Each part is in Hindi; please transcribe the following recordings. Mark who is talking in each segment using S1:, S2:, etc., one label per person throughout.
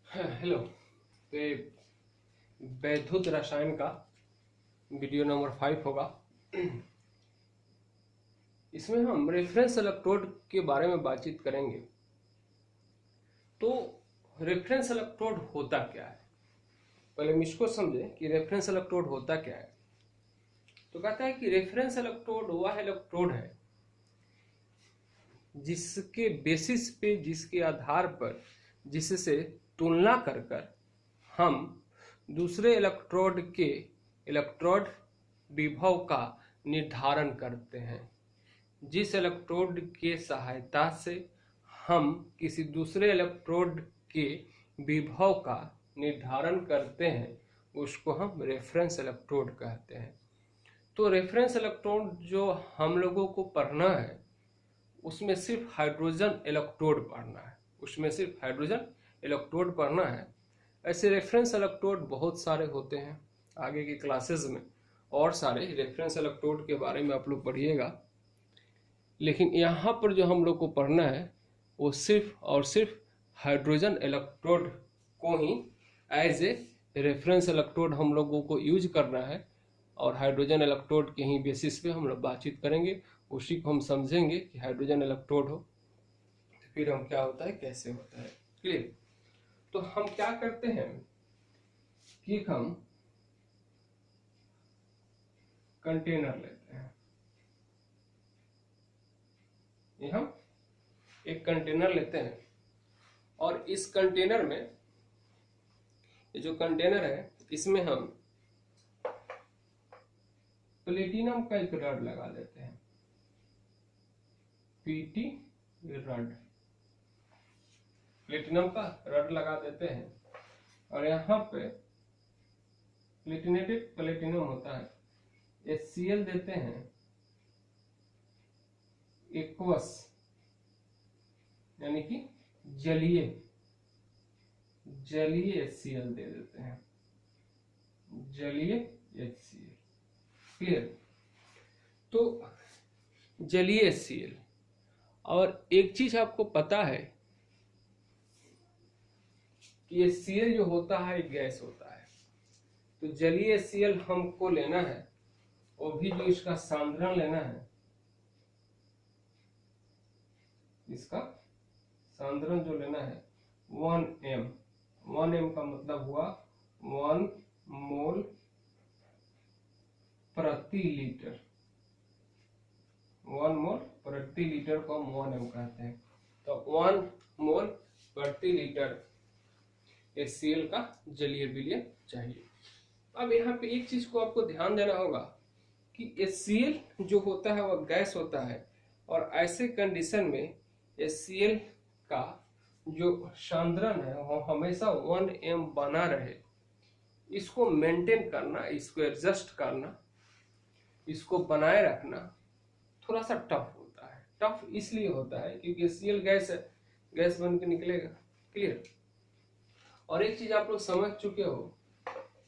S1: हेलो। तो वैद्युत रसायन का वीडियो नंबर 5 होगा। इसमें हम रेफरेंस इलेक्ट्रोड के बारे में बातचीत करेंगे। तो रेफरेंस इलेक्ट्रोड होता क्या है, पहले हम इसको समझें कि रेफरेंस इलेक्ट्रोड होता क्या है। तो कहता है कि रेफरेंस इलेक्ट्रोड वह इलेक्ट्रोड है जिसके बेसिस पे, जिसके आधार पर, जिससे तुलना कर कर हम दूसरे इलेक्ट्रोड के इलेक्ट्रोड विभव का निर्धारण करते हैं। जिस इलेक्ट्रोड के सहायता से हम किसी दूसरे इलेक्ट्रोड के विभव का निर्धारण करते हैं उसको हम रेफरेंस इलेक्ट्रोड कहते हैं। तो रेफरेंस इलेक्ट्रोड जो हम लोगों को पढ़ना है उसमें सिर्फ हाइड्रोजन इलेक्ट्रोड पढ़ना है, उसमें सिर्फ हाइड्रोजन इलेक्ट्रोड पढ़ना है। ऐसे रेफरेंस इलेक्ट्रोड बहुत सारे होते हैं, आगे की क्लासेस में और सारे रेफरेंस इलेक्ट्रोड के बारे में आप लोग पढ़िएगा। लेकिन यहाँ पर जो हम लोग को पढ़ना है वो सिर्फ और सिर्फ हाइड्रोजन इलेक्ट्रोड को ही एज ए रेफरेंस इलेक्ट्रोड हम लोगों को यूज करना है, और हाइड्रोजन इलेक्ट्रोड के ही बेसिस पे हम लोग बातचीत करेंगे। उसी को हम समझेंगे कि हाइड्रोजन इलेक्ट्रोड हो तो फिर हम क्या होता है, कैसे होता है। क्लियर। तो हम क्या करते हैं कि हम कंटेनर लेते हैं। ये हम एक कंटेनर लेते हैं और इस कंटेनर में, ये जो कंटेनर है इसमें हम प्लेटिनम का एक रड लगा देते हैं, पीटी रड, प्लेटिनम का रड लगा देते हैं। और यहाँ पे प्लेटिनेटेड प्लेटिनम होता है, HCl देते हैं, एक्वस यानी कि जलीय HCl दे देते हैं, जलीय HCl। क्लियर। तो जलीय HCl। और एक चीज आपको पता है कि HCl जो होता है गैस होता है। तो जलीय HCl हमको लेना है, वो भी जो इसका सांद्रण लेना है, इसका सांद्रण जो लेना है 1m। 1m का मतलब हुआ 1 मोल प्रति लीटर। 1 मोल प्रति लीटर को हम 1m कहते हैं। तो 1 मोल प्रति लीटर HCl का जलीय विलयन चाहिए। अब यहाँ पे एक चीज को आपको ध्यान देना होगा कि HCl जो होता है वह गैस होता है, और ऐसे कंडीशन में HCl का जो सांद्रण है वो हमेशा 1m बना रहे। इसको मेंटेन करना, इसको एडजस्ट करना, इसको बनाए रखना थोड़ा सा टफ होता है। टफ इसलिए होता है क्योंकि HCl गैस है, गैस बन के निकलेगा। क्लियर। और एक चीज आप लोग समझ चुके हो,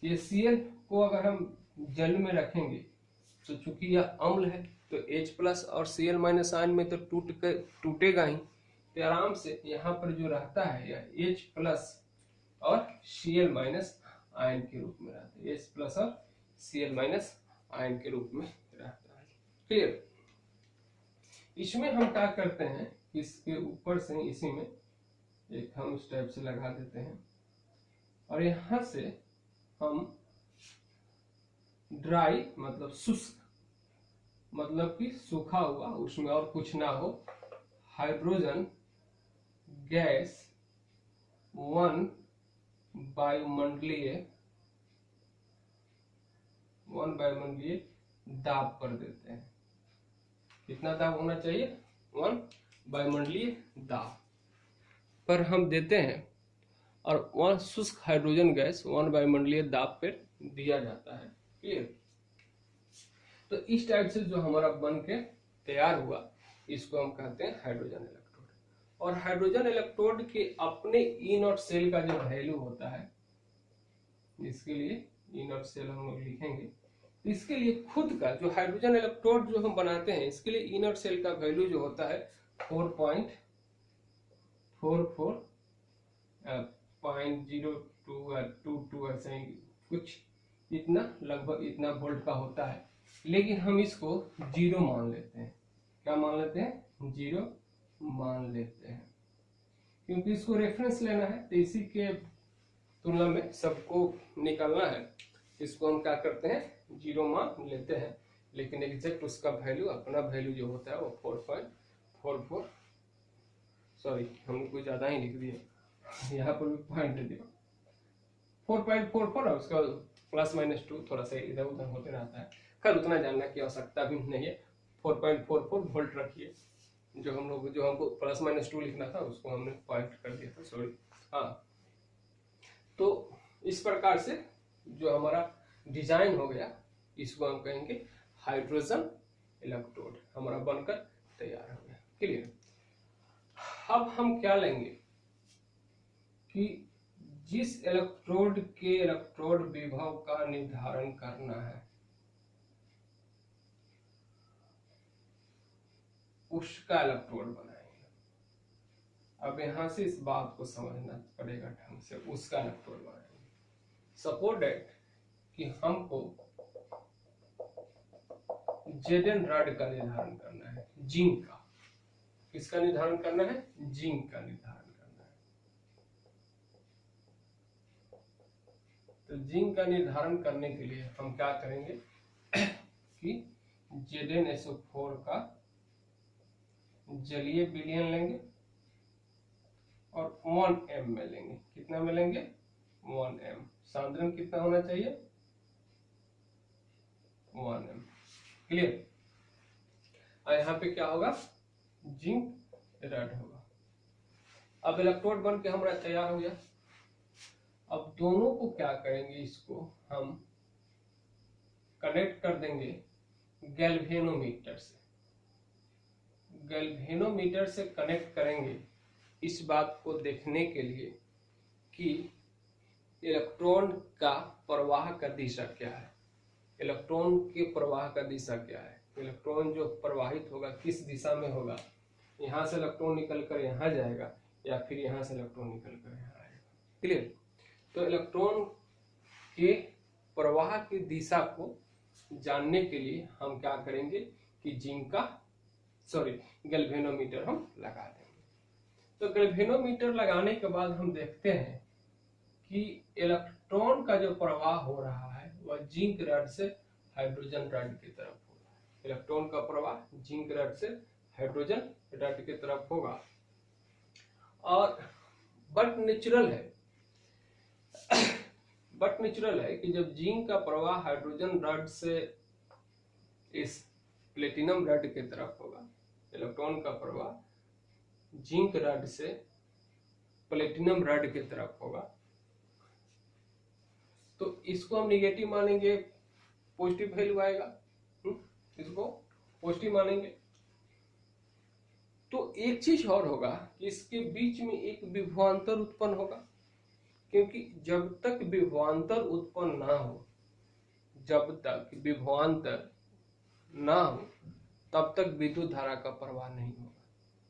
S1: HCl को अगर हम जल में रखेंगे तो चूंकि यह अम्ल है तो H+ और Cl- आयन में तो टूटेगा ही। तो आराम से यहाँ पर जो रहता है यह H+ और Cl- आयन के रूप में रहता है, H+ और Cl- आयन के रूप में रहता है। क्लियर। इसमें हम क्या करते हैं, इसके ऊपर से इसी में एक हम इस टाइप से लगा देते हैं, और यहां से हम ड्राई मतलब शुष्क, मतलब कि सूखा हुआ, उसमें और कुछ ना हो, हाइड्रोजन गैस 1 वायुमंडलीय दाब पर देते हैं। कितना दाब होना चाहिए, 1 वायुमंडलीय दाब पर हम देते हैं, और 1 शुष्क हाइड्रोजन गैस 1 वायुमंडलीय दाब पर दिया जाता है। क्लियर। तो इस टाइप से जो हमारा बन के तैयार हुआ इसको हम कहते हैं हाइड्रोजन इलेक्ट्रोड। और हाइड्रोजन इलेक्ट्रोड के अपने E0 सेल का जो वैल्यू होता है, इसके लिए E0 सेल हम लोग लिखेंगे। इसके लिए खुद का जो हाइड्रोजन इलेक्ट्रोड जो हम बनाते हैं, इसके लिए E0 सेल का वैल्यू जो होता है 4.44 0.0222 ऐसे ही कुछ इतना, लगभग इतना वोल्ट का होता है, लेकिन हम इसको 0 मान लेते हैं। क्या मान लेते हैं? 0 मान लेते हैं, क्योंकि इसको रेफरेंस लेना है, तो इसी के तुलना में सबको निकालना है। इसको हम क्या करते हैं? 0 मान लेते हैं, लेकिन एग्जैक्ट उसका वैल्यू, अपना वैल्यू जो होता है वो 4.44, सॉरी हमने कुछ ज़्यादा ही लिख दिया, यहाँ पर भी पॉइंट दे दिया 4.44, और उसका +-2 थोड़ा सा इधर उधर होते रहता है। खैर उतना जानना की आवश्यकता भी नहीं है, 4.44 वोल्ट रखिए। जो हमको +-2 लिखना था उसको हमने पॉइंट कर दिया था, सॉरी। हाँ, तो इस प्रकार से जो हमारा डिजाइन हो गया, इसको हम कहेंगे हाइड्रोजन इलेक्ट्रोड, हमारा बनकर तैयार हो गया। क्लियर? अब हम क्या लेंगे कि जिस इलेक्ट्रोड के इलेक्ट्रोड विभव का निर्धारण करना है, उसका इलेक्ट्रोड बनाएंगे। अब यहां से इस बात को समझना पड़ेगा ढंग से, उसका इलेक्ट्रोड बनाएंगे। सपोज दैट कि हमको जेडन रॉड का निर्धारण करना है, जिंक का। किसका निर्धारण करना है? जिंक का निर्धारण करना है। तो जिंक का निर्धारण करने के लिए हम क्या करेंगे कि ZnSO4 का जलीय विलयन लेंगे और 1m में लेंगे। कितना में लेंगे? 1m। सांद्रण कितना होना चाहिए? 1m। क्लियर? और यहाँ पे क्या होगा? जिंक रॉड होगा। अब इलेक्ट्रोड बन के हमारा तैयार हो गया। अब दोनों को क्या करेंगे, इसको हम कनेक्ट कर देंगे गैल्वेनोमीटर से। गैल्वेनोमीटर से कनेक्ट करेंगे इस बात को देखने के लिए कि इलेक्ट्रॉन का प्रवाह का दिशा क्या है, इलेक्ट्रॉन के प्रवाह का दिशा क्या है, इलेक्ट्रॉन जो प्रवाहित होगा किस दिशा में होगा। यहाँ से इलेक्ट्रॉन निकल कर यहाँ जाएगा या फिर यहाँ से इलेक्ट्रॉन निकल कर यहाँ आएगा। क्लियर? तो इलेक्ट्रॉन के प्रवाह की दिशा को जानने के लिए हम क्या करेंगे कि जिंक का गैल्वेनोमीटर हम लगा देंगे। तो गैल्वेनोमीटर लगाने के बाद हम देखते हैं कि इलेक्ट्रॉन का जो प्रवाह हो रहा है वह जिंक रॉड से हाइड्रोजन रॉड की तरफ होगा। इलेक्ट्रॉन का प्रवाह जिंक रॉड से हाइड्रोजन रॉड की तरफ होगा। और बट नेचुरल है कि जब जिंक का प्रवाह हाइड्रोजन रॉड से इस प्लेटिनम रॉड की तरफ होगा, इलेक्ट्रॉन का प्रवाह जिंक रॉड से प्लेटिनम रॉड की तरफ होगा, तो इसको हम निगेटिव मानेंगे, पॉजिटिव वैल्यू आएगा। इसको पॉजिटिव मानेंगे। तो एक चीज और होगा कि इसके बीच में एक विभवांतर उत्पन्न होगा, क्योंकि जब तक विभवांतर उत्पन्न ना हो, जब तक विभवांतर ना हो तब तक विद्युत धारा का प्रवाह नहीं होगा।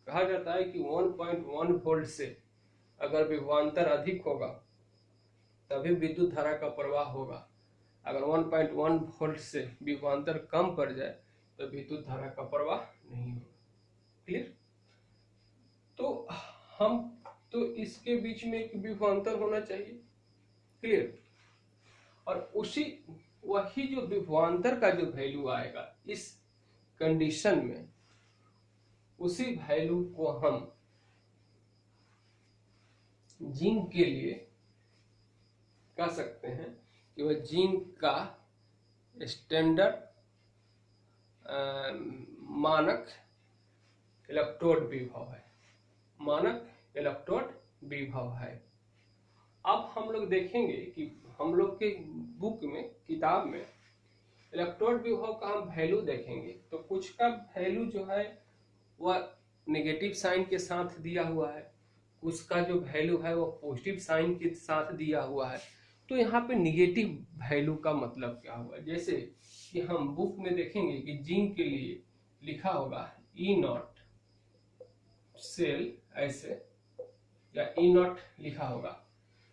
S1: कहा जाता है कि 1.1 वोल्ट से अगर विभवांतर अधिक होगा तभी विद्युत धारा का प्रवाह होगा। अगर 1.1 वोल्ट से विभवांतर कम पड़ जाए तो विद्युत धारा का प्रवाह नहीं होगा। क्लियर? तो इसके बीच में एक विभवांतर होना चाहिए। क्लियर? और वही जो विभवांतर का जो वैल्यू आएगा इस कंडीशन में, उसी वैल्यू को हम जिंक के लिए कह सकते हैं कि वह जिंक का स्टैंडर्ड मानक इलेक्ट्रोड विभव है। मानक इलेक्ट्रोड विभव है। अब हम लोग देखेंगे कि हम लोग के बुक में, किताब में इलेक्ट्रोड विभव का हम वैल्यू देखेंगे तो कुछ का वैल्यू जो है वह नेगेटिव साइन के साथ दिया हुआ है, उसका जो वैल्यू है वो पॉजिटिव साइन के साथ दिया हुआ है। तो यहाँ पे नेगेटिव वैल्यू का मतलब क्या हुआ, जैसे कि हम बुक में देखेंगे कि जिंक के लिए लिखा होगा E0 सेल ऐसे, या E0 लिखा होगा,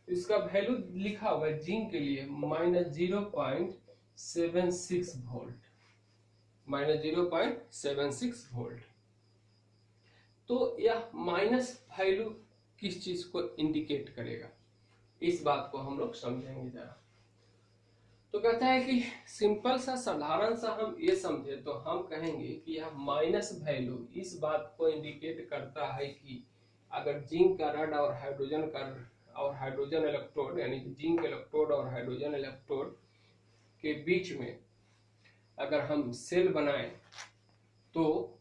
S1: इसका वैल्यू लिखा हुआ है जिंक के लिए -0.76 वोल्ट, -0.76 वोल्ट। तो यह माइनस वैल्यू किस चीज को इंडिकेट करेगा, इस बात को हम लोग समझेंगे जरा। तो कहता है कि सिंपल सा साधारण सा हम ये समझे तो हम कहेंगे कि यह माइनस वैल्यू इस बात को इंडिकेट करता है कि अगर जिंक का रड और हाइड्रोजन इलेक्ट्रोड यानी कि जिंक इलेक्ट्रोड और हाइड्रोजन इलेक्ट्रोड के बीच में अगर हम सेल बनाएं तो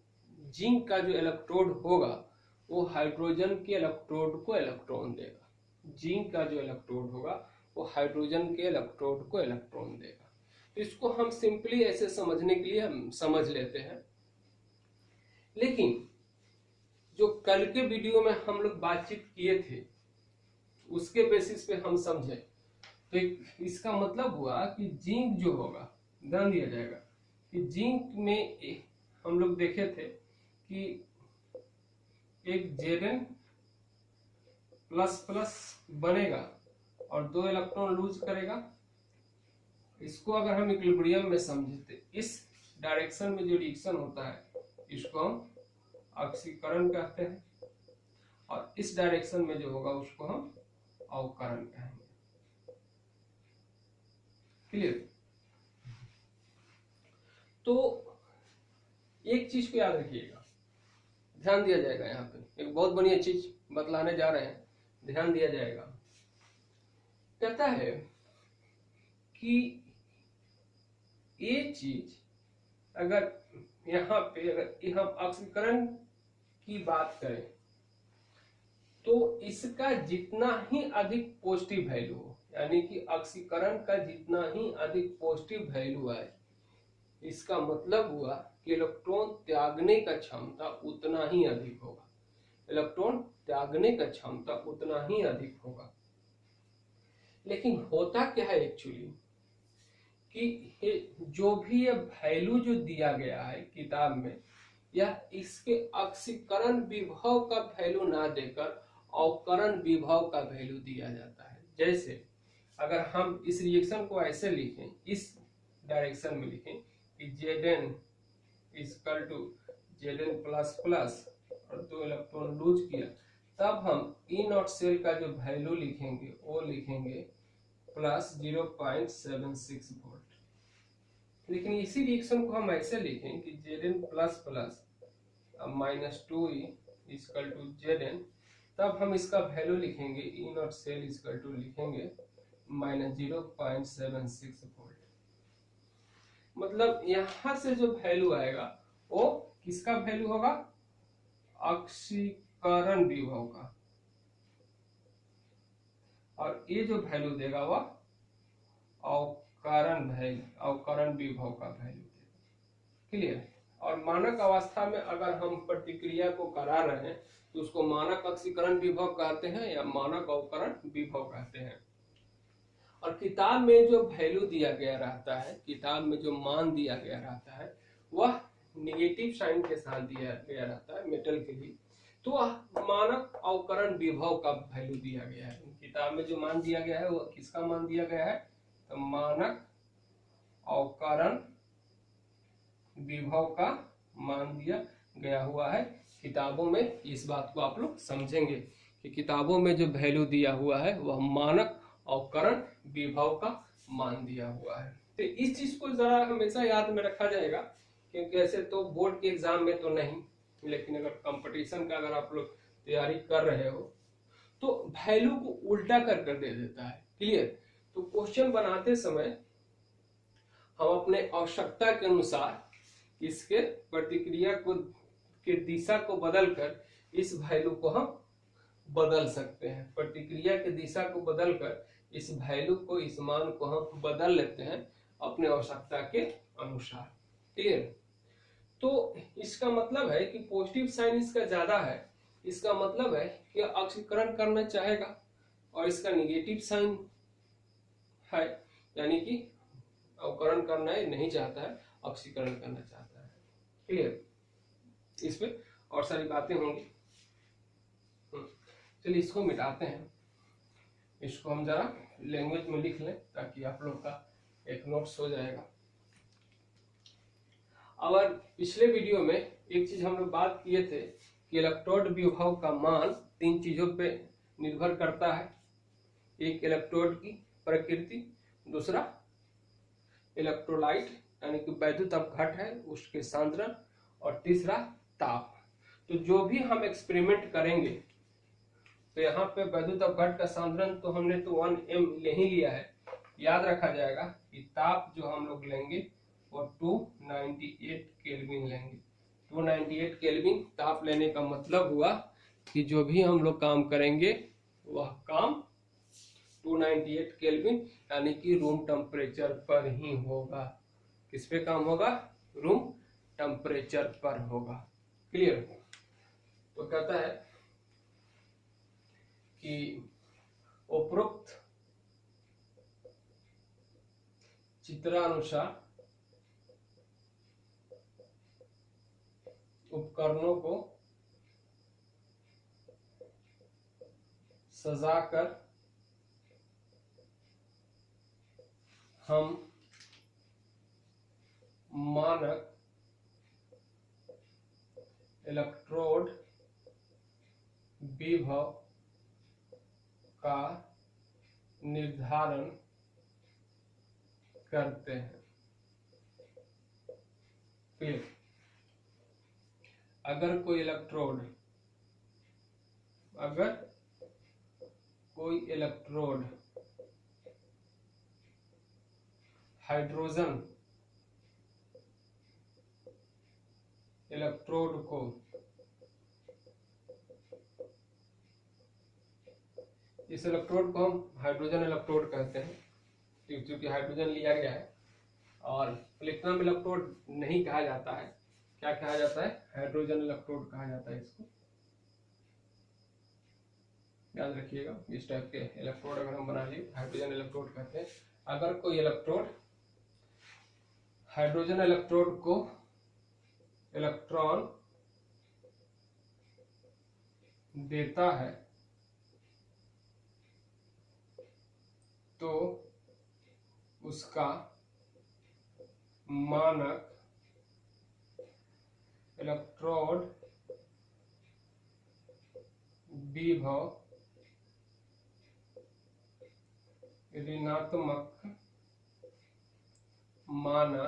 S1: जिंक का जो इलेक्ट्रोड होगा वो हाइड्रोजन के इलेक्ट्रोड को इलेक्ट्रॉन देगा, जिंक का जो इलेक्ट्रोड होगा वो हाइड्रोजन के इलेक्ट्रोड को इलेक्ट्रॉन देगा। तो इसको हम सिंपली ऐसे समझने के लिए हम समझ लेते हैं। लेकिन जो कल के वीडियो में हम लोग बातचीत किए थे उसके बेसिस पे हम समझे तो इसका मतलब हुआ कि जिंक जो होगा, ध्यान दिया जाएगा कि जिंक में हम लोग देखे थे कि एक Zn प्लस प्लस बनेगा और 2 इलेक्ट्रॉन लूज करेगा। इसको अगर हम इक्विलिब्रियम में समझे तो इस डायरेक्शन में जो रिएक्शन होता है इसको हम ऑक्सीकरण कहते हैं और इस डायरेक्शन में जो होगा उसको हम अवकरण कहेंगे। क्लियर? तो एक चीज को याद रखिएगा, ध्यान दिया जाएगा। यहाँ पे एक बहुत बढ़िया चीज बतलाने जा रहे हैं, ध्यान दिया जाएगा। कहता है कि ये चीज अगर यहाँ पे अगर हम ऑक्सीकरण की बात करें तो इसका जितना ही अधिक पॉजिटिव वैल्यू हो, यानी कि ऑक्सीकरण का जितना ही अधिक पॉजिटिव वैल्यू आए, इसका मतलब हुआ कि इलेक्ट्रॉन त्यागने का क्षमता उतना ही अधिक होगा, इलेक्ट्रॉन त्यागने का क्षमता उतना ही अधिक होगा। लेकिन होता क्या है एक्चुअली कि जो भी ये वैल्यू जो दिया गया है किताब में, यह इसके ऑक्सीकरण विभव का वैल्यू ना देकर अवकरण विभव का वैल्यू दिया जाता है। जैसे अगर हम इस रिएक्शन को ऐसे लिखें, इस डायरेक्शन में लिखें कि Zn equal to Zn plus plus और 2 इलेक्ट्रॉन लूज किया, तब हम ई नॉट सेल का जो वैल्यू लिखेंगे वो लिखेंगे प्लस 0.76 वोल्ट। लेकिन इसी रिएक्शन को हम ऐसे लिखें कि Zn plus plus -2e equal to Zn, तब हम इसका वैल्यू लिखेंगे E naught cell equal to लिखेंगे -0.76 वोल्ट। मतलब यहां से जो वैल्यू आएगा वो किसका वैल्यू होगा? ऑक्सीकरण विभव का, और ये जो वैल्यू देगा वह अवकरण विभव का वैल्यू देगा। क्लियर? और मानक अवस्था में अगर हम प्रतिक्रिया को करा रहे हैं तो उसको मानक ऑक्सीकरण विभव कहते हैं या मानक अवकरण विभव कहते हैं। और किताब में जो वैल्यू दिया गया रहता है, किताब में जो मान दिया गया रहता है वह नेगेटिव साइन के साथ दिया गया रहता है मेटल के लिए, तो वह मानक अवकरण विभव का वैल्यू दिया गया है। किताब में जो मान दिया गया है वह किसका मान दिया गया है? तो मानक अवकरण विभव का मान दिया गया हुआ है किताबों में। इस बात को आप लोग समझेंगे कि किताबों में जो वैल्यू दिया हुआ है वह मानक अवकरण विभव का मान दिया हुआ है। तो इस चीज को जरा हमेशा याद में रखा जाएगा, क्योंकि ऐसे तो बोर्ड के एग्जाम में तो नहीं, लेकिन अगर कंपटीशन का अगर आप लोग तैयारी कर रहे हो तो वैल्यू को उल्टा कर दे देता है। क्लियर? तो क्वेश्चन बनाते समय हम अपने आवश्यकता के अनुसार इसके प्रतिक्रिया को के दिशा को बदलकर इस वैल्यू को हम बदल सकते हैं। प्रतिक्रिया की दिशा को बदलकर इस वैल्यू को, इस मान को हम बदल लेते हैं अपने आवश्यकता के अनुसार। क्लियर? तो इसका मतलब है कि पॉजिटिव साइन इसका ज्यादा है, इसका मतलब है कि ऑक्सीकरण करना चाहेगा, और इसका नेगेटिव साइन है यानी कि अवकरण करना नहीं चाहता है, ऑक्सीकरण करना चाहता है। क्लियर? इसमें और सारी बातें होंगी। चलिए इसको मिटाते हैं। इसको हम जरा लैंग्वेज में लिख लें ताकि आप लोग का एक नोट्स हो जाएगा। और पिछले वीडियो में एक चीज हम लोग बात किए थे कि इलेक्ट्रोड विभव का मान 3 चीजों पे निर्भर करता है। एक इलेक्ट्रोड की प्रकृति, दूसरा इलेक्ट्रोलाइट यानी कि वैद्युत अपघट है उसके सांद्रण, और तीसरा ताप। तो जो भी हम एक्सपेरिमेंट करेंगे तो यहाँ पे वैद्युत अपघट का सांद्रण तो हमने तो 1m ले ही लिया है, याद रखा जाएगा कि ताप जो हम लोग लेंगे वो 298 केल्विन लेंगे। 298 केल्विन ताप लेने का मतलब हुआ कि जो भी हम लोग काम करेंगे वह काम 298 केल्विन यानी कि रूम टेम्परेचर पर ही होगा। किस पे काम होगा? रूम टेम्परेचर पर होगा। क्लियर? तो कहता है कि उपरोक्त चित्रानुसार उपकरणों को सजाकर हम मानक इलेक्ट्रोड विभव का निर्धारण करते हैं। फिर अगर कोई इलेक्ट्रोड हाइड्रोजन इलेक्ट्रोड को इस इलेक्ट्रोड को हम हाइड्रोजन इलेक्ट्रोड कहते हैं क्योंकि हाइड्रोजन लिया गया है, और प्लेटिनम इलेक्ट्रोड नहीं कहा जाता है। क्या कहा जाता है? हाइड्रोजन इलेक्ट्रोड कहा जाता है। इसको याद रखिएगा, इस टाइप के इलेक्ट्रोड अगर हम बना लिए हाइड्रोजन इलेक्ट्रोड कहते हैं। अगर कोई इलेक्ट्रोड हाइड्रोजन इलेक्ट्रोड को इलेक्ट्रॉन देता है तो उसका मानक इलेक्ट्रोड विभव ऋणात्मक माना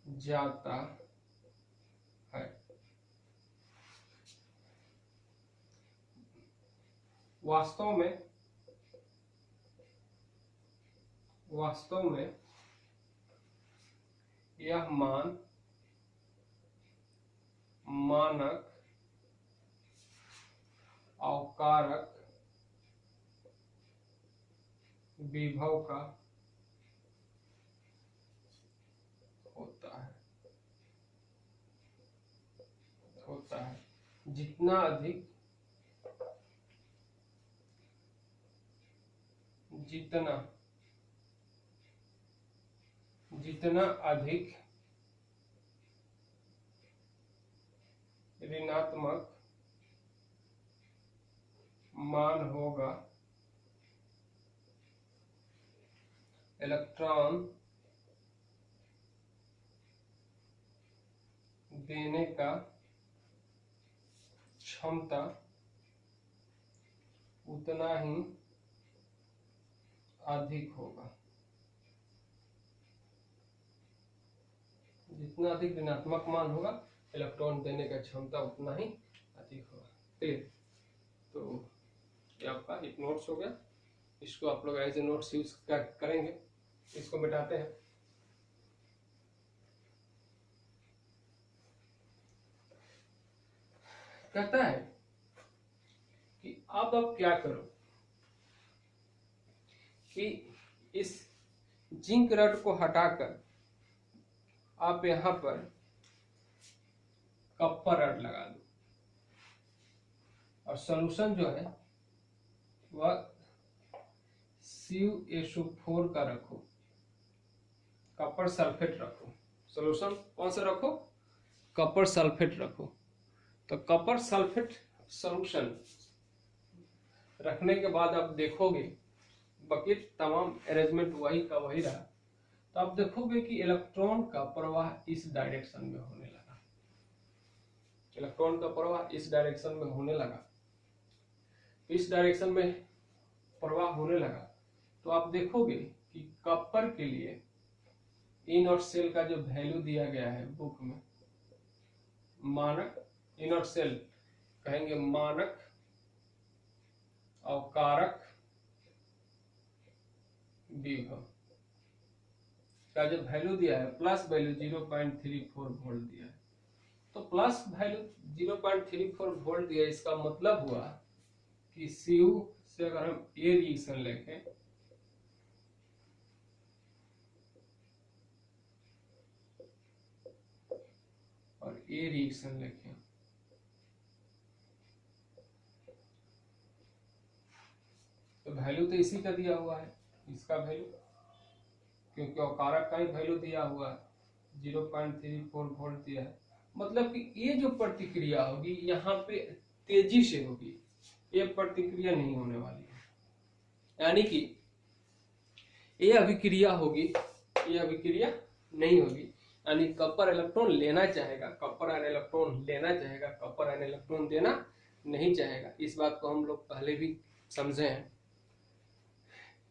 S1: जाता है। वास्तव में यह मान मानक अवकारक विभव का होता है। जितना अधिक ऋणात्मक मान होगा, इलेक्ट्रॉन देने का क्षमता उतना ही अधिक होगा। जितना अधिक ऋणात्मक मान होगा इलेक्ट्रॉन देने का क्षमता उतना ही अधिक होगा। ठीक, तो ये आपका एक नोट्स हो गया। इसको आप लोग एज ए नोट्स यूज करेंगे। इसको मिटाते हैं। कहता है कि अब क्या करो कि इस जिंक रड को हटाकर आप यहां पर कॉपर रड लगा दो, और सॉल्यूशन जो है वह CuSO4 का रखो, कॉपर सल्फेट रखो। सॉल्यूशन कौन सा रखो? कॉपर सल्फेट रखो। तो कॉपर सल्फेट सॉल्यूशन रखने के बाद आप देखोगे बाकी तमाम अरेंजमेंट वही का वही रहा, तो आप देखोगे कि इलेक्ट्रॉन का प्रवाह इस डायरेक्शन में होने लगा, इलेक्ट्रॉन का प्रवाह इस डायरेक्शन में होने लगा, इस डायरेक्शन में प्रवाह होने लगा। तो आप देखोगे कि कॉपर के लिए ई नॉट सेल का जो वैल्यू दिया गया है बुक में, मानक ई नॉट सेल कहेंगे मानक और कारक विभव का जो वैल्यू दिया है प्लस वैल्यू 0.34 वोल्ट दिया है। तो प्लस वैल्यू 0.34 वोल्ट दिया, इसका मतलब हुआ कि Cu से अगर हम ए रिएक्शन लिखें और ए रिएक्शन लिखें तो वैल्यू तो इसी का दिया हुआ है, इसका वैल्यू, क्योंकि कारक का ही वैल्यू दिया हुआ है 0.34 वोल्ट दिया है। मतलब कि ये जो प्रतिक्रिया होगी यहाँ पे तेजी से होगी, ये प्रतिक्रिया नहीं होने वाली है, यानी कि ये अभिक्रिया होगी, ये अभिक्रिया नहीं होगी। यानी कॉपर इलेक्ट्रॉन लेना चाहेगा, कॉपर आयन इलेक्ट्रॉन लेना चाहेगा, कॉपर आयन इलेक्ट्रॉन देना नहीं चाहेगा। इस बात को हम लोग पहले भी समझे हैं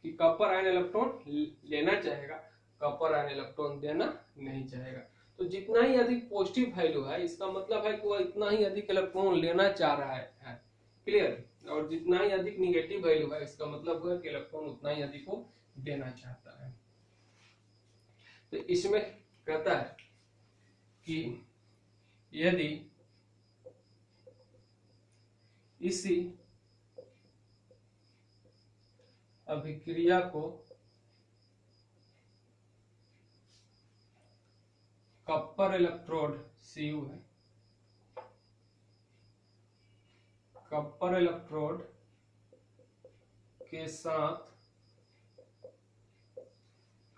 S1: कि कॉपर आयन इलेक्ट्रॉन लेना चाहेगा, कॉपर आयन इलेक्ट्रॉन देना नहीं चाहेगा। तो जितना ही अधिक पॉजिटिव वैल्यू है, इसका मतलब है कि वह इतना ही अधिक इलेक्ट्रॉन लेना चाह रहा है, क्लियर। और जितना ही अधिक निगेटिव वैल्यू है, इसका मतलब हुआ कि इलेक्ट्रॉन उतना ही अधिक वो देना चाहता है। तो इसमें कहता है कि यदि इसी अभिक्रिया को कॉपर इलेक्ट्रोड Cu है, कॉपर इलेक्ट्रोड के साथ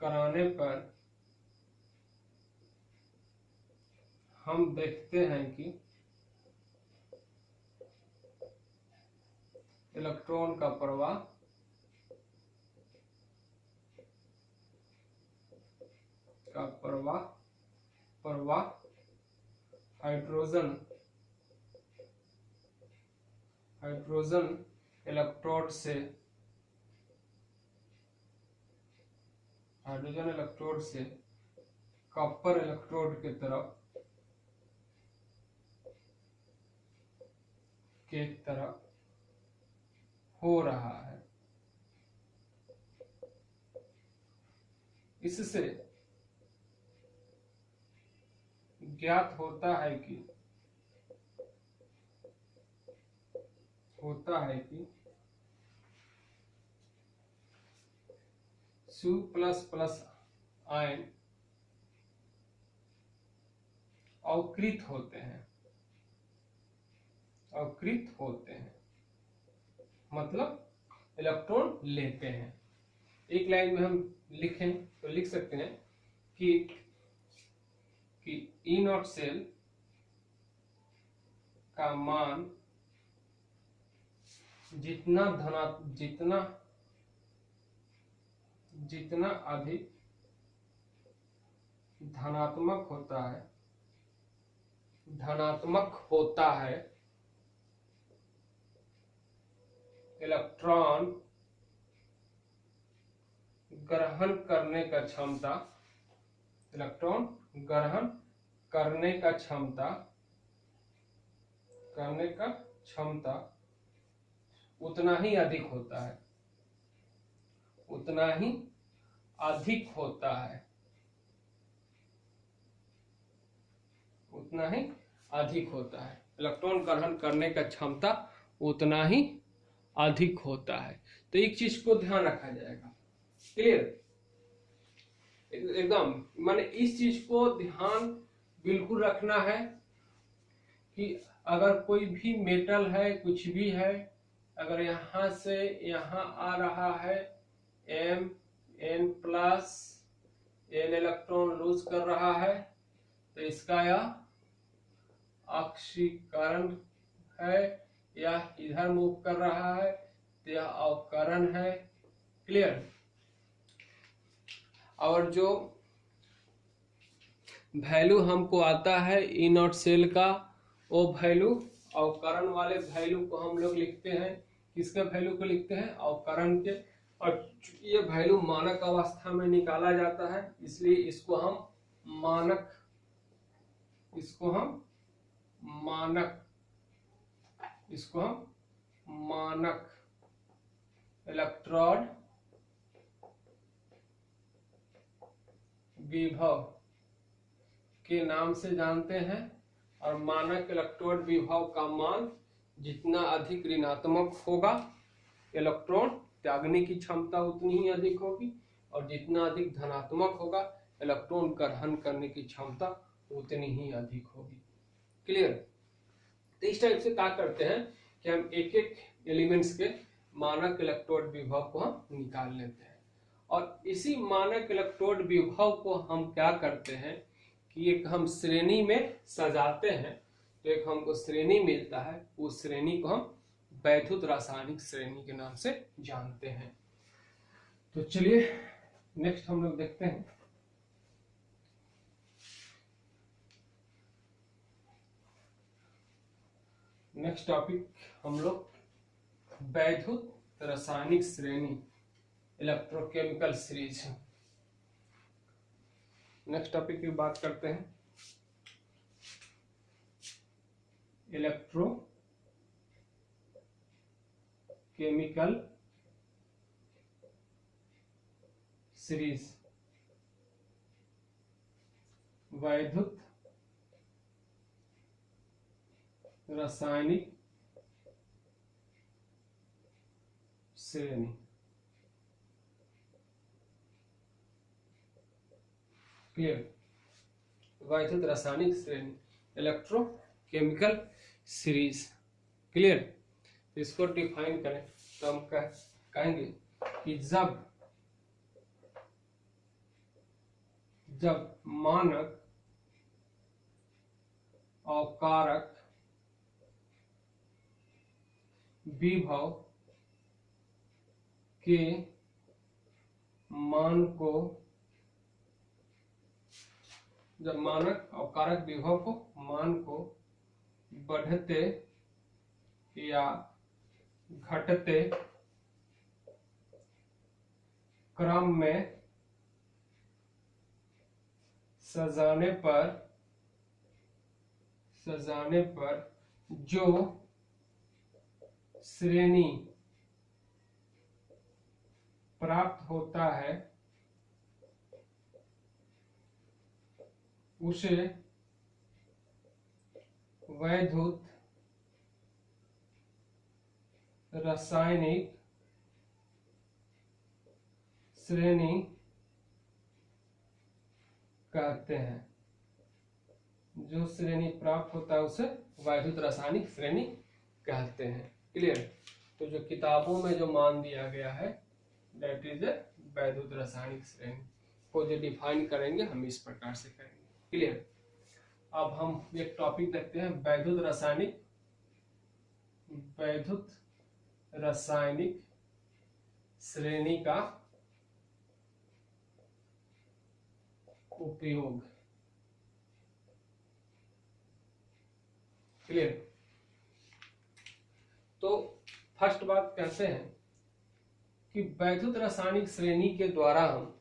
S1: कराने पर हम देखते हैं कि इलेक्ट्रॉन का प्रवाह हाइड्रोजन इलेक्ट्रोड से कॉपर इलेक्ट्रोड की तरफ हो रहा है। इससे ज्ञात होता है कि Cu++ आयन अवकृत होते हैं, मतलब इलेक्ट्रॉन लेते हैं। एक लाइन में हम लिखें तो लिख सकते हैं कि ई नॉट सेल का मान जितना अधिक धनात्मक होता है इलेक्ट्रॉन ग्रहण करने का क्षमता उतना ही अधिक होता है, इलेक्ट्रॉन ग्रहण करने का क्षमता उतना ही अधिक होता है। तो एक चीज को ध्यान रखा जाएगा, क्लियर एकदम, माने इस चीज को ध्यान बिल्कुल रखना है कि अगर कोई भी मेटल है, कुछ भी है, अगर यहां से यहां आ रहा है Mn+, n इलेक्ट्रॉन लूज कर रहा है, तो इसका यह ऑक्सीकरण है या इधर मूव कर रहा है, यह अवकरण है। क्लियर। और जो वैल्यू हमको आता है ई नॉट सेल का, वो वैल्यू अवकरण वाले वैल्यू को हम लोग लिखते हैं, किसके वैल्यू को लिखते हैं? अवकरण के। और ये वैल्यू मानक अवस्था में निकाला जाता है, इसलिए इसको हम मानक इलेक्ट्रोड विभव के नाम से जानते हैं। और मानक इलेक्ट्रोड विभव का मान जितना अधिक ऋणात्मक होगा, इलेक्ट्रॉन त्यागने की क्षमता उतनी ही अधिक होगी, और जितना अधिक धनात्मक होगा, इलेक्ट्रॉन ग्रहण करने की क्षमता उतनी ही अधिक होगी। क्लियर। तो इस टाइप से क्या करते हैं कि हम एक एक एलिमेंट्स के मानक इलेक्ट्रोड विभव को हम निकाल लेते हैं, और इसी मानक इलेक्ट्रोड विभव को हम क्या करते हैं कि एक हम श्रेणी में सजाते हैं। तो एक हमको श्रेणी मिलता है, उस श्रेणी को हम वैद्युत रासायनिक श्रेणी के नाम से जानते हैं। तो चलिए नेक्स्ट हम लोग देखते हैं। नेक्स्ट टॉपिक हम लोग वैद्युत रासायनिक श्रेणी, इलेक्ट्रोकेमिकल सीरीज। नेक्स्ट टॉपिक की बात करते हैं, इलेक्ट्रोकेमिकल सीरीज, वैद्युत रासायनिक श्रेणी। क्लियर। वैद्युत रासायनिक श्रेणी, इलेक्ट्रोकेमिकल सीरीज। क्लियर। तो इसको डिफाइन करें तो हम कहेंगे कि जब मानक और कारक विभव के मान को, जब मानक और कारक विभव को मान को बढ़ते या घटते क्रम में सजाने पर जो श्रेणी प्राप्त होता है, उसे वैद्युत रासायनिक श्रेणी कहते हैं। जो श्रेणी प्राप्त होता है उसे वैद्युत रासायनिक श्रेणी कहते हैं। क्लियर। तो जो किताबों में जो मान दिया गया है दैट इज ए वैद्युत रासायनिक श्रेणी को जो डिफाइन करेंगे हम इस प्रकार से करेंगे। क्लियर। अब हम एक टॉपिक देखते हैं, वैद्युत रासायनिक श्रेणी का उपयोग। क्लियर। तो फर्स्ट बात कहते हैं कि वैद्युत रासायनिक श्रेणी के द्वारा हम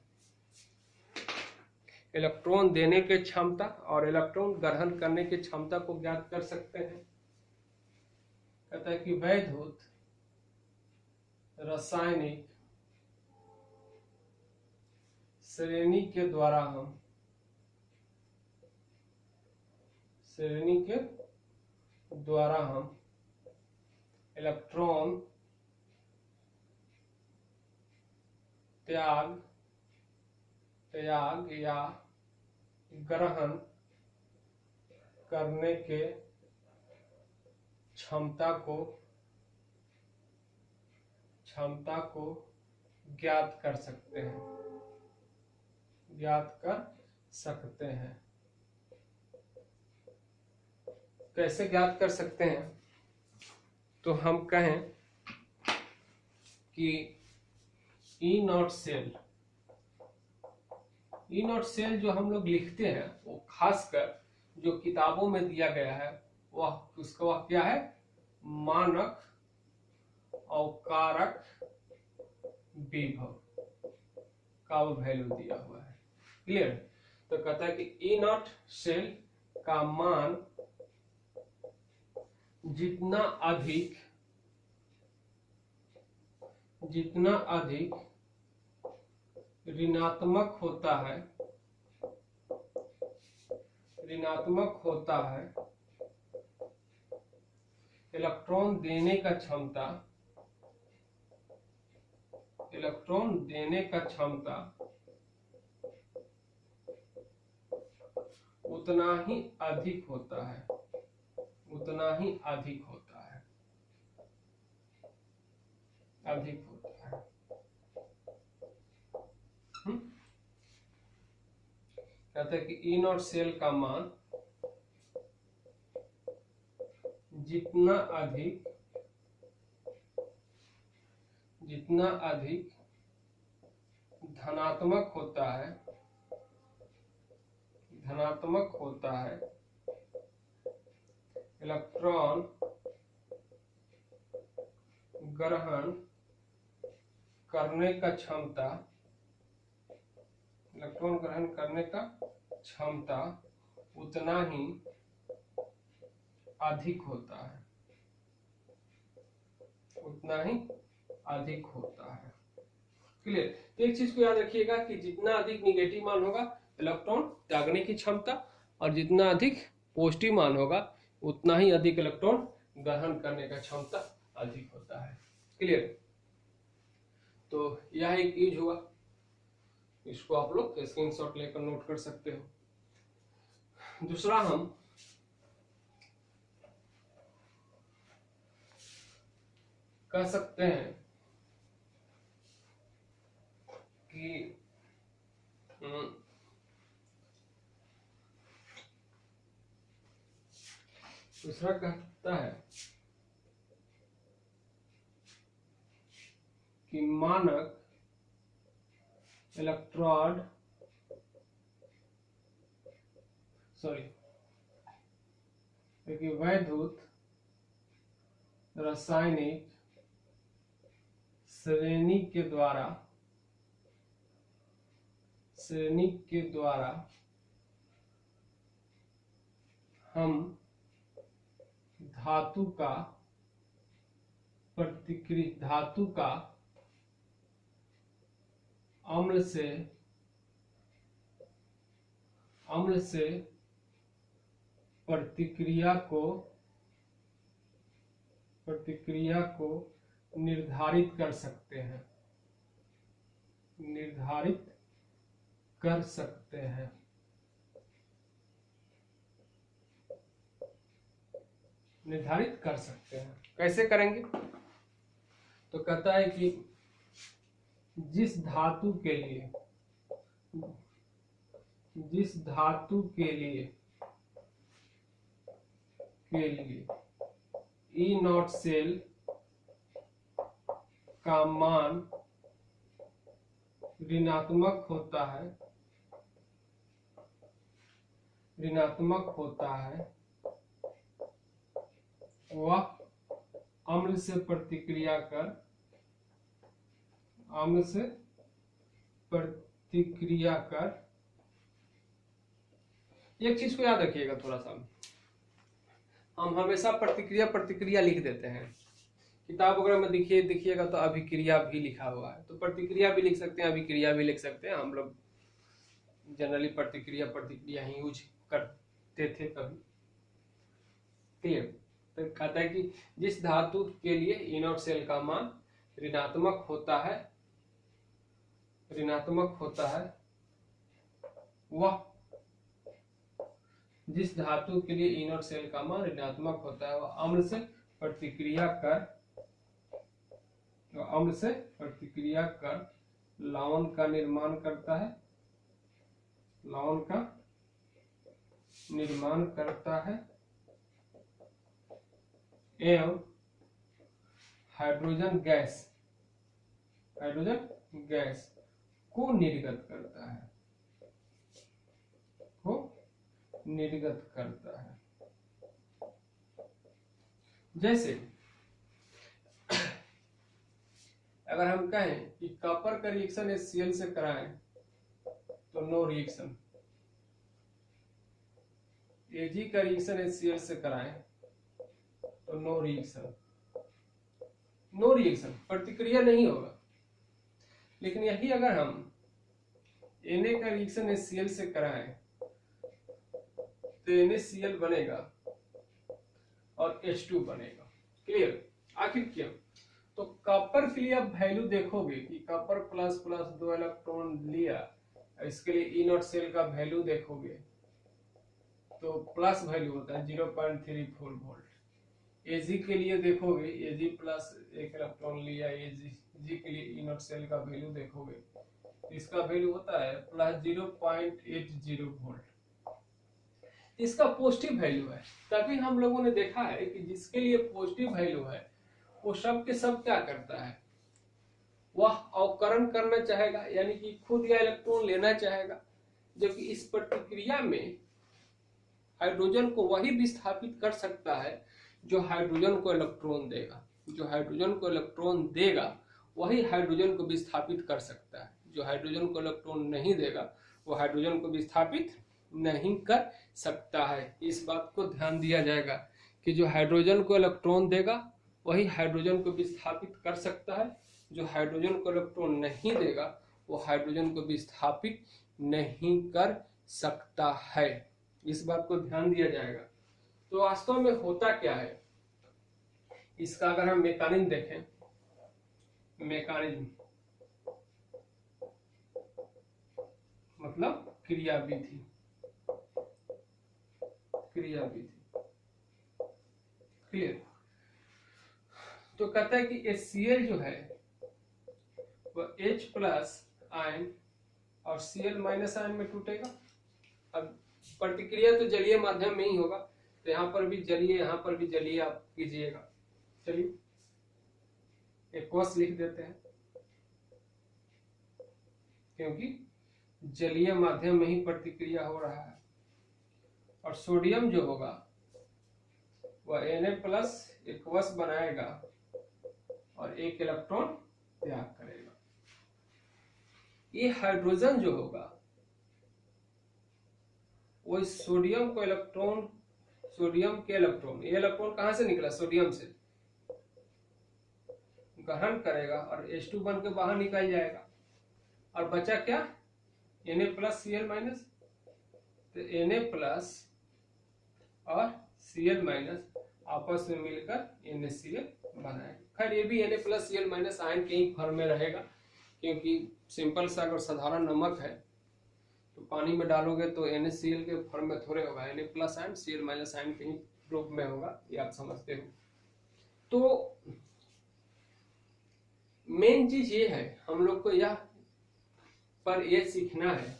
S1: इलेक्ट्रॉन देने के क्षमता और इलेक्ट्रॉन ग्रहण करने की क्षमता को ज्ञात कर सकते हैं। कहता है कि वैद्युत रासायनिक श्रेणी के द्वारा हम इलेक्ट्रॉन त्याग या ग्रहण करने के क्षमता को ज्ञात कर सकते हैं। कैसे ज्ञात कर सकते हैं? तो हम कहें कि ई नॉट सेल जो हम लोग लिखते हैं वो खासकर जो किताबों में दिया गया है वह क्या है, मानक अवकारक विभव का वो वैल्यू दिया हुआ है। क्लियर। तो कहता है कि ई नॉट सेल का मान जितना अधिक ऋणात्मक होता है इलेक्ट्रॉन देने का क्षमता उतना ही अधिक होता है। कहते हैं कि ई नॉट सेल का मान जितना अधिक धनात्मक होता है इलेक्ट्रॉन ग्रहण करने का क्षमता उतना ही अधिक होता है। क्लियर। एक चीज को याद रखिएगा कि जितना अधिक निगेटिव मान होगा इलेक्ट्रॉन त्यागने की क्षमता, और जितना अधिक पॉजिटिव मान होगा उतना ही अधिक इलेक्ट्रॉन ग्रहण करने का क्षमता अधिक होता है। क्लियर। तो यह एक यूज हुआ, इसको आप लोग स्क्रीनशॉट लेकर नोट कर सकते हो। दूसरा हम कह सकते हैं कि दूसरा कहता है कि मानक इलेक्ट्रोड वैद्युत रासायनिक श्रेणी के द्वारा हम धातु का अम्ल से प्रतिक्रिया को निर्धारित कर सकते हैं। कैसे करेंगे? तो कहता है कि जिस धातु के लिए ई नॉट सेल का मान ऋणात्मक होता है वह अम्ल से प्रतिक्रिया कर एक चीज को याद रखिएगा थोड़ा सा, हम हमेशा प्रतिक्रिया लिख देते हैं। किताब वगैरह में देखिएगा तो अभिक्रिया भी लिखा हुआ है, तो प्रतिक्रिया भी लिख सकते हैं, अभिक्रिया भी लिख सकते हैं। हम लोग जनरली प्रतिक्रिया ही यूज करते थे कभी। क्लियर। तो कहता है कि जिस धातु के लिए ई नॉट सेल का मान ऋणात्मक होता है वह जिस धातु के लिए ई नॉट सेल का मान ऋणात्मक होता है वह अम्ल से प्रतिक्रिया कर लवण का निर्माण करता है एवं हाइड्रोजन गैस हाइड्रोजन गैस को निर्गत करता है, को निर्गत करता है। जैसे अगर हम कहें कि कॉपर का रिएक्शन HCl से कराएं तो नो रिएक्शन, Ag का रिएक्शन HCl से कराएं तो नो रिएक्शन, नो रिएक्शन, प्रतिक्रिया नहीं होगा। लेकिन यही अगर हम Na का रिएक्शन HCl से कराएं तो NaCl बनेगा और H2 बनेगा। क्लियर? आखिर क्यों? तो कॉपर के लिए आप वैल्यू देखोगे कि कॉपर प्लस प्लस 2 इलेक्ट्रॉन लिया, इसके लिए E0 सेल का वैल्यू देखोगे तो प्लस वैल्यू होता है 0.34 वोल्ट। Ag के लिए देखोगे, Ag प्लस 1 इलेक्ट्रॉन लिया, Ag के लिए E0 सेल का वैल्यू देखोगे, इसका वैल्यू होता है प्लस 0.80 वोल्ट। इसका पॉजिटिव वैल्यू है, तभी हम लोगों ने देखा है कि जिसके लिए पॉजिटिव वैल्यू है वो सब के सब क्या करता है, वह अवकरण करना चाहेगा, यानी कि खुद या इलेक्ट्रॉन लेना चाहेगा। जबकि इस प्रतिक्रिया में हाइड्रोजन को वही विस्थापित कर सकता है जो हाइड्रोजन को इलेक्ट्रॉन देगा, जो हाइड्रोजन को इलेक्ट्रॉन देगा वही हाइड्रोजन को विस्थापित कर सकता है। जो हाइड्रोजन को इलेक्ट्रॉन नहीं देगा वो हाइड्रोजन को विस्थापित नहीं कर सकता है। इस बात को ध्यान दिया जाएगा कि जो हाइड्रोजन को इलेक्ट्रॉन देगा वही हाइड्रोजन को विस्थापित कर सकता है, जो हाइड्रोजन को इलेक्ट्रॉन नहीं देगा वो हाइड्रोजन को विस्थापित नहीं कर सकता है। इस बात को ध्यान दिया जाएगा। तो वास्तव में होता क्या है, इसका अगर हम मैकेनिज्म देखें, मैकेनिज्म मतलब क्रियाविधि, क्रियाविधि। क्लियर? तो कहता है कि HCl जो है वह H प्लस आयन और Cl माइनस आयन में टूटेगा। अब प्रतिक्रिया तो जलीय माध्यम में ही होगा, तो यहाँ पर भी जलीय, यहाँ पर भी जलीय आप कीजिएगा। चलिए एक कोस लिख देते हैं, क्योंकि जलीय माध्यम में ही प्रतिक्रिया हो रहा है। और सोडियम जो होगा वह Na प्लस एक्वस बनाएगा और एक इलेक्ट्रॉन त्याग करेगा। ये हाइड्रोजन जो होगा वो सोडियम को इलेक्ट्रॉन, सोडियम के इलेक्ट्रॉन, ये इलेक्ट्रॉन कहां से निकला, सोडियम से, ग्रहण करेगा और H2 बन के बाहर निकल जाएगा। और बचा क्या, Na प्लस Cl माइनस। तो Na प्लस और Cl माइनस आपस में मिलकर NaCl बनाएगा। खैर ये भी Na plus Cl minus ion के ही फॉर्म में रहेगा, क्योंकि सिंपल सा अगर साधारण नमक है तो पानी में डालोगे तो NaCl के फॉर्म में थोड़े होगा, Na plus ion Cl minus ion के ही रूप में होगा, ये आप समझते हो। तो मेन चीज ये है, हम लोग को यह पर यह सीखना है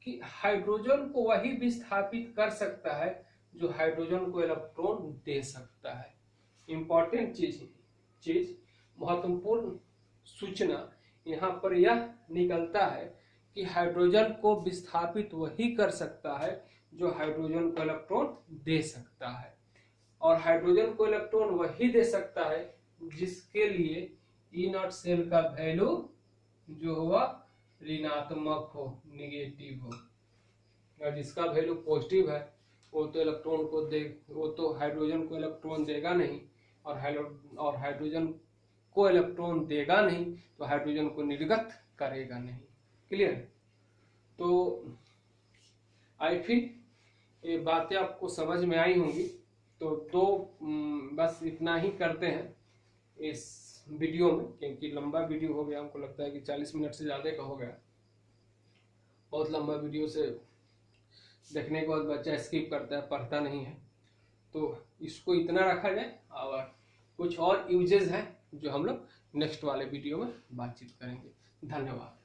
S1: कि हाइड्रोजन को वही विस्थापित कर सकता है जो हाइड्रोजन को इलेक्ट्रॉन दे सकता है। इंपॉर्टेंट चीज महत्वपूर्ण सूचना यहाँ पर यह निकलता है कि हाइड्रोजन को विस्थापित वही कर सकता है जो हाइड्रोजन को इलेक्ट्रॉन दे सकता है, और हाइड्रोजन को इलेक्ट्रॉन वही दे सकता है जिसके लिए E0 सेल का वैल्यू जो हुआ ऋणात्मक हो, निगेटिव हो। और जिसका वैल्यू पॉजिटिव है वो तो इलेक्ट्रॉन को दे, वो तो हाइड्रोजन को इलेक्ट्रॉन देगा नहीं, और हाइड्रोजन को इलेक्ट्रॉन देगा नहीं तो हाइड्रोजन को निर्गत करेगा नहीं। क्लियर? तो आई फील ये बातें आपको समझ में आई होंगी। तो बस इतना ही करते हैं इस वीडियो में, क्योंकि लंबा वीडियो हो गया, हमको लगता है कि 40 मिनट से ज़्यादा का हो गया। बहुत लंबा वीडियो से देखने के बाद बच्चा स्किप करता है, पढ़ता नहीं है, तो इसको इतना रखा जाए। और कुछ और यूजेस हैं जो हम लोग नेक्स्ट वाले वीडियो में बातचीत करेंगे। धन्यवाद।